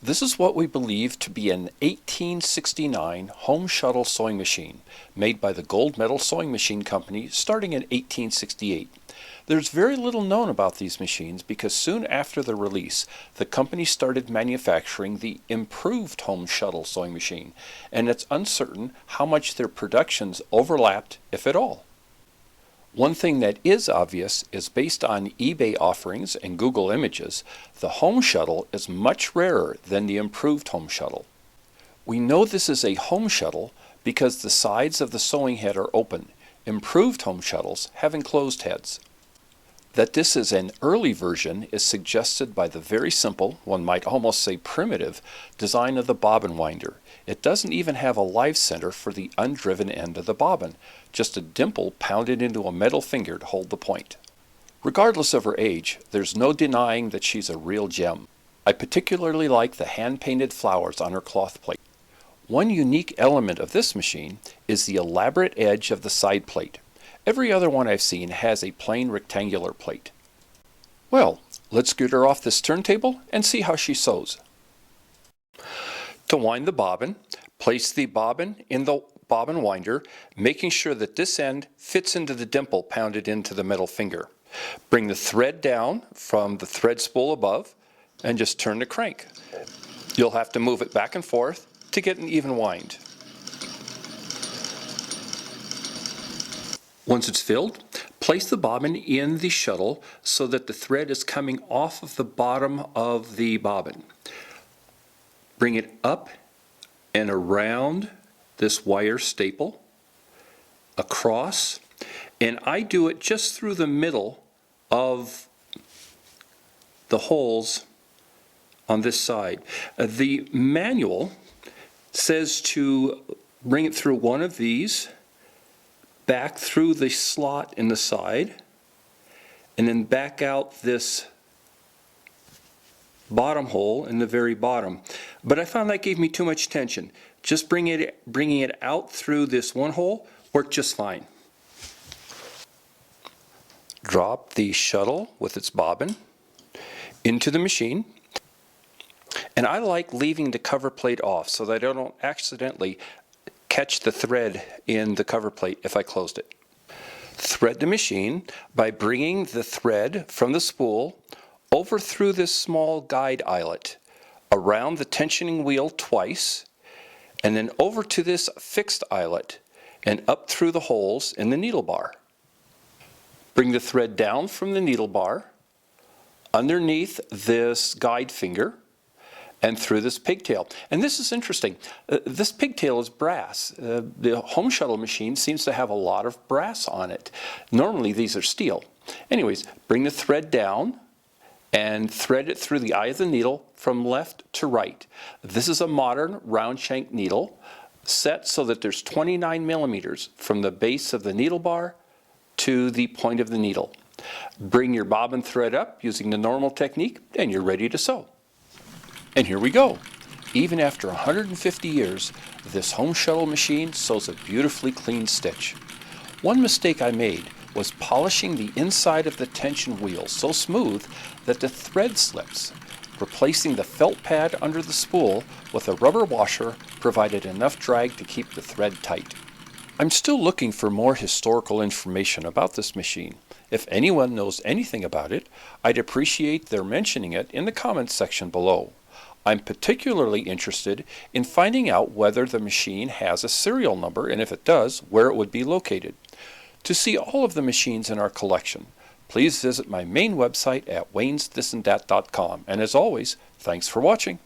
This is what we believe to be an 1869 Home Shuttle Sewing machine made by the Gold Medal Sewing Machine Company starting in 1868. There's very little known about these machines because soon after their release, the company started manufacturing the improved Home Shuttle Sewing machine, and it's uncertain how much their productions overlapped, if at all. One thing that is obvious is based on eBay offerings and Google images, the Home Shuttle is much rarer than the improved Home Shuttle. We know this is a Home Shuttle because the sides of the sewing head are open. Improved Home Shuttles have enclosed heads. That this is an early version is suggested by the very simple, one might almost say primitive, design of the bobbin winder. It doesn't even have a live center for the undriven end of the bobbin, just a dimple pounded into a metal finger to hold the point. Regardless of her age, there's no denying that she's a real gem. I particularly like the hand-painted flowers on her cloth plate. One unique element of this machine is the elaborate edge of the side plate. Every other one I've seen has a plain rectangular plate. Well, let's get her off this turntable and see how she sews. To wind the bobbin, place the bobbin in the bobbin winder, making sure that this end fits into the dimple pounded into the metal finger. Bring the thread down from the thread spool above and just turn the crank. You'll have to move it back and forth to get an even wind. Once it's filled, place the bobbin in the shuttle so that the thread is coming off of the bottom of the bobbin. Bring it up and around this wire staple, across, and I do it just through the middle of the holes on this side. The manual says to bring it through one of these, back through the slot in the side, and then back out this bottom hole in the very bottom. But I found that gave me too much tension. Just bringing it out through this one hole worked just fine. Drop the shuttle with its bobbin into the machine. And I like leaving the cover plate off so that I don't accidentally catch the thread in the cover plate if I closed it. Thread the machine by bringing the thread from the spool over through this small guide eyelet, around the tensioning wheel twice, and then over to this fixed eyelet and up through the holes in the needle bar. Bring the thread down from the needle bar, underneath this guide finger, and through this pigtail. And this is interesting. This pigtail is brass. The Home Shuttle machine seems to have a lot of brass on it. Normally these are steel. Anyways, bring the thread down and thread it through the eye of the needle from left to right. This is a modern round shank needle set so that there's 29 millimeters from the base of the needle bar to the point of the needle. Bring your bobbin thread up using the normal technique and you're ready to sew. And here we go. Even after 150 years, this Home Shuttle machine sews a beautifully clean stitch. One mistake I made was polishing the inside of the tension wheel so smooth that the thread slips. Replacing the felt pad under the spool with a rubber washer provided enough drag to keep the thread tight. I'm still looking for more historical information about this machine. If anyone knows anything about it, I'd appreciate their mentioning it in the comments section below. I'm particularly interested in finding out whether the machine has a serial number, and if it does, where it would be located. To see all of the machines in our collection, please visit my main website at waynesthisthandthat.com. And as always, thanks for watching.